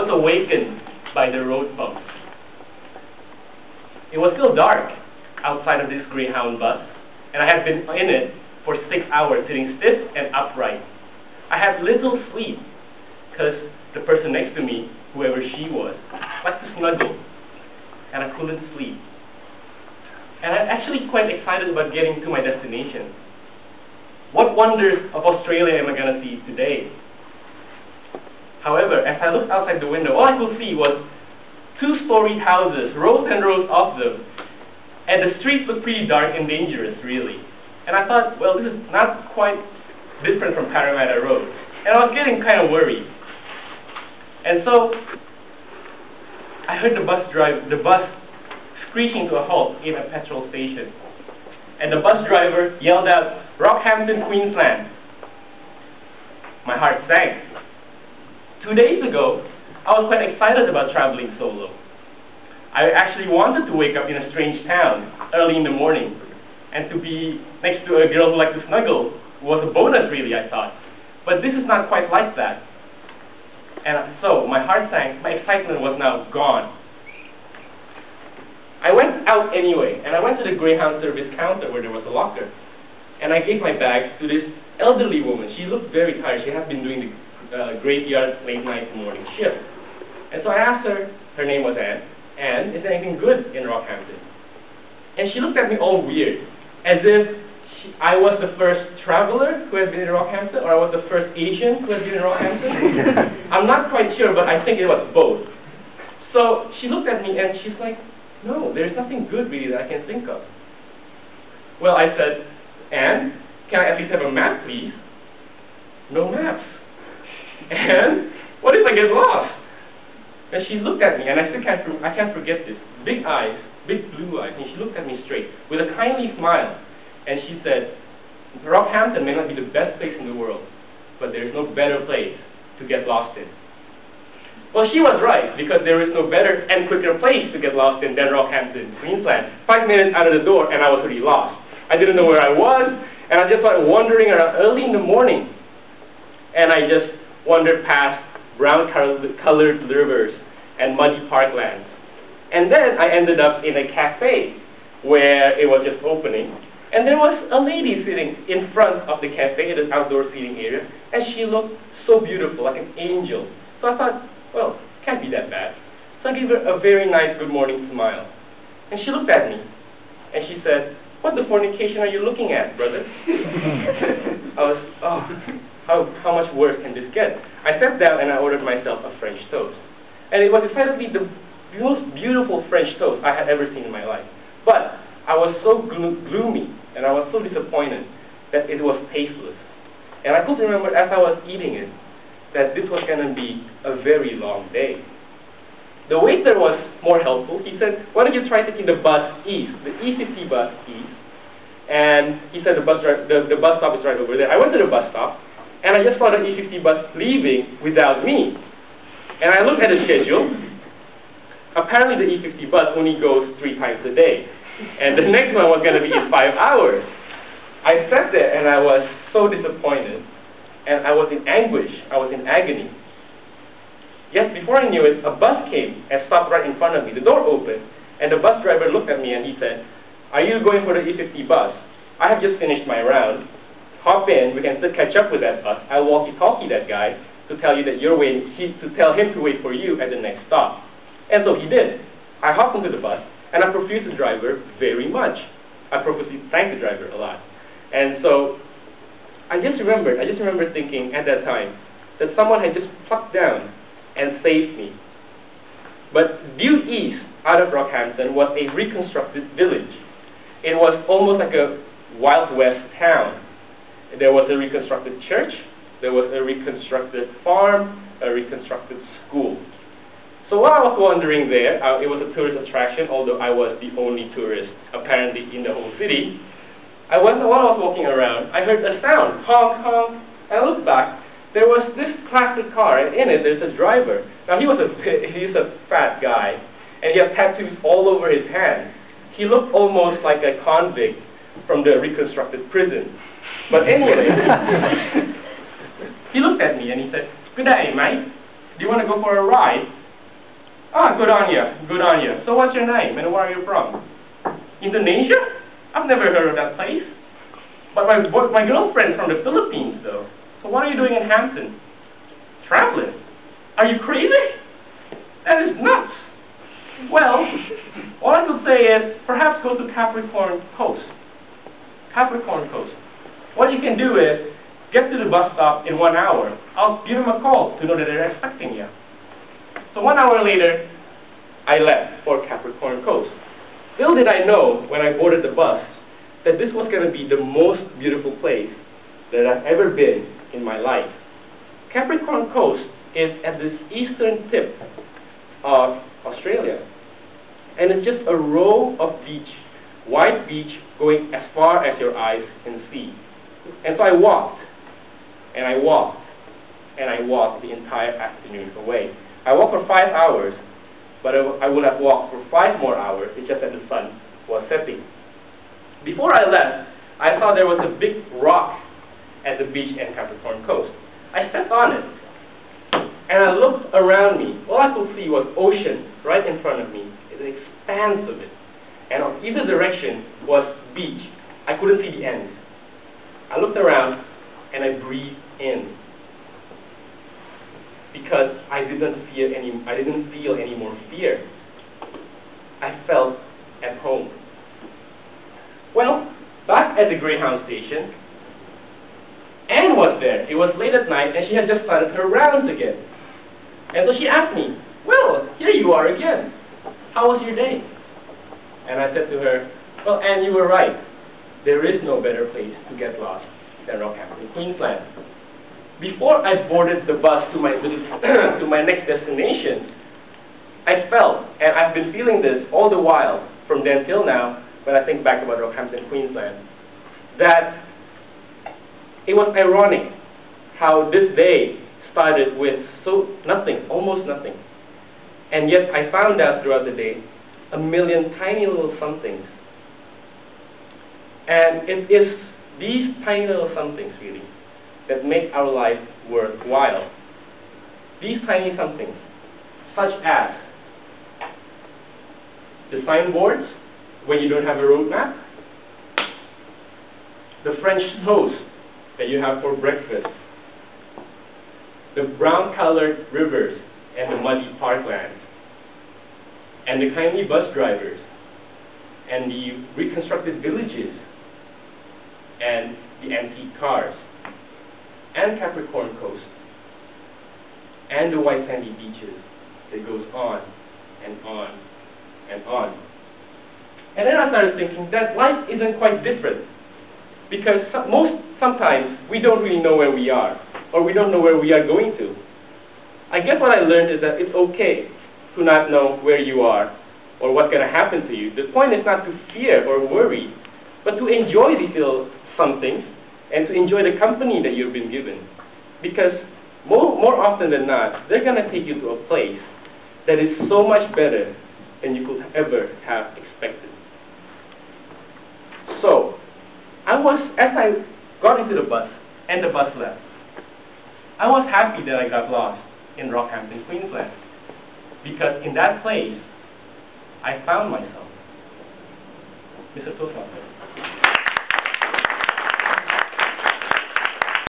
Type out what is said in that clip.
was awakened by the road bumps. It was still dark outside of this Greyhound bus, and I had been in it for 6 hours, sitting stiff and upright. I had little sleep, because the person next to me, whoever she was, liked to snuggle, and I couldn't sleep. And I'm actually quite excited about getting to my destination. What wonders of Australia am I going to see today? However, as I looked outside the window, all I could see was 2-storied houses, rows and rows of them, and the streets looked pretty dark and dangerous, really. And I thought, well, this is not quite different from Parramatta Road. And I was getting kind of worried. And so, I heard the bus screeching to a halt in a petrol station. And the bus driver yelled out, "Rockhampton, Queensland." My heart sank. 2 days ago, I was quite excited about traveling solo. I actually wanted to wake up in a strange town early in the morning, and to be next to a girl who liked to snuggle was a bonus, really, I thought. But this is not quite like that. And so, my heart sank, my excitement was now gone. I went out anyway, and I went to the Greyhound service counter where there was a locker. And I gave my bags to this elderly woman. She looked very tired. She had been doing the graveyard, late night, morning shift. And so I asked her, her name was Anne, is there anything good in Rockhampton? And she looked at me all weird, as if I was the first traveler who had been in Rockhampton, or I was the first Asian who had been in Rockhampton. I'm not quite sure, but I think it was both. So she looked at me and she's like, no, there's nothing good really that I can think of. Well, I said, Anne, can I at least have a map, please? No maps. And what if I get lost? And she looked at me, and I can't forget this. Big eyes, big blue eyes, and she looked at me straight with a kindly smile. And she said, Rockhampton may not be the best place in the world, but there is no better place to get lost in. Well, she was right, because there is no better and quicker place to get lost in than Rockhampton, Queensland. 5 minutes out of the door, and I was already lost. I didn't know where I was, and I just started wandering around early in the morning. And I just wandered past brown-colored rivers and muddy parklands. And then I ended up in a cafe where it was just opening. And there was a lady sitting in front of the cafe, the outdoor seating area, and she looked so beautiful, like an angel. So I thought, well, can't be that bad. So I gave her a very nice good morning smile. And she looked at me, and she said, what the fornication are you looking at, brother? I was, how much worse can this get? I sat down and I ordered myself a French toast. And it was decidedly the most beautiful French toast I had ever seen in my life. But I was so gloomy and I was so disappointed that it was tasteless. And I could remember as I was eating it that this was going to be a very long day. The waiter was more helpful. He said, why don't you try taking the bus east, the E50 bus east. And he said the bus stop is right over there. I went to the bus stop, and I just saw the E50 bus leaving without me. And I looked at the schedule. Apparently the E50 bus only goes 3 times a day. And the next one was going to be in 5 hours. I sat there and I was so disappointed. And I was in anguish. I was in agony. Yet before I knew it, a bus came and stopped right in front of me. The door opened, and the bus driver looked at me and he said, are you going for the E50 bus? I have just finished my round. Hop in, we can still catch up with that bus. I'll walkie-talkie that guy to tell you that you're waiting, to tell him to wait for you at the next stop. And so he did. I hopped into the bus, and I profused the driver very much. I profusely thanked the driver a lot. And so I just remember thinking at that time that someone had just plucked down and saved me. But due east, out of Rockhampton, was a reconstructed village. It was almost like a Wild West town. There was a reconstructed church, there was a reconstructed farm, a reconstructed school. So while I was wandering there, it was a tourist attraction, although I was the only tourist, apparently, in the whole city. While I was walking around, I heard a sound, honk, honk, and I looked back. There was this classic car, and in it, there's a driver. Now, he's a fat guy, and he had tattoos all over his hands. He looked almost like a convict from the reconstructed prison. But anyway, he looked at me, and he said, "Good day, mate. Do you want to go for a ride? Ah, good on you, good on you. So what's your name and where are you from? Indonesia? I've never heard of that place. But my girlfriend's from the Philippines, though. So what are you doing in Hampton? Traveling? Are you crazy? That is nuts. Well, all I could say is, perhaps go to Capricorn Coast. Capricorn Coast. What you can do is, get to the bus stop in 1 hour. I'll give them a call to know that they're expecting you. So 1 hour later, I left for Capricorn Coast. Little did I know, when I boarded the bus, that this was going to be the most beautiful place that I've ever been in my life. Capricorn Coast is at this eastern tip of Australia. And it's just a row of beach, white beach, going as far as your eyes can see. And so I walked, and I walked, and I walked the entire afternoon away. I walked for 5 hours, but I would have walked for 5 more hours. It's just that the sun was setting. Before I left, I saw there was a big rock at the beach in Capricorn Coast. I stepped on it, and I looked around me. All I could see was ocean right in front of me. It's an expanse of it. And on either direction was beach. I couldn't see the end. I looked around, and I breathed in. Because I didn't feel any more fear. I felt at home. Well, back at the Greyhound station, Anne was there. It was late at night, and she had just started her rounds again. And so she asked me, well, here you are again. How was your day? And I said to her, well, Anne, you were right. There is no better place to get lost than Rockhampton, Queensland. Before I boarded the bus to my to my next destination, I felt, and I've been feeling this all the while, from then till now, when I think back about Rockhampton, Queensland, that it was ironic how this day started with nothing, almost nothing. And yet I found out throughout the day a million tiny little somethings. And it is these tiny little somethings, really, that make our life worthwhile. These tiny somethings, such as the signboards when you don't have a road map, the French toast that you have for breakfast, the brown-colored rivers and the muddy parklands, and the kindly bus drivers, and the reconstructed villages, and the antique cars, and Capricorn Coast, and the white sandy beaches that goes on and on and on. And then I started thinking that life isn't quite different, because sometimes we don't really know where we are, or we don't know where we are going to. I guess what I learned is that it's okay to not know where you are or what's going to happen to you. The point is not to fear or worry, but to enjoy these little somethings and to enjoy the company that you've been given. Because more often than not, they're going to take you to a place that is so much better than you could ever have expected. So, as I got into the bus and the bus left, I was happy that I got lost in Rockhampton, Queensland. Because in that place, I found myself. Mr. Toastmaster.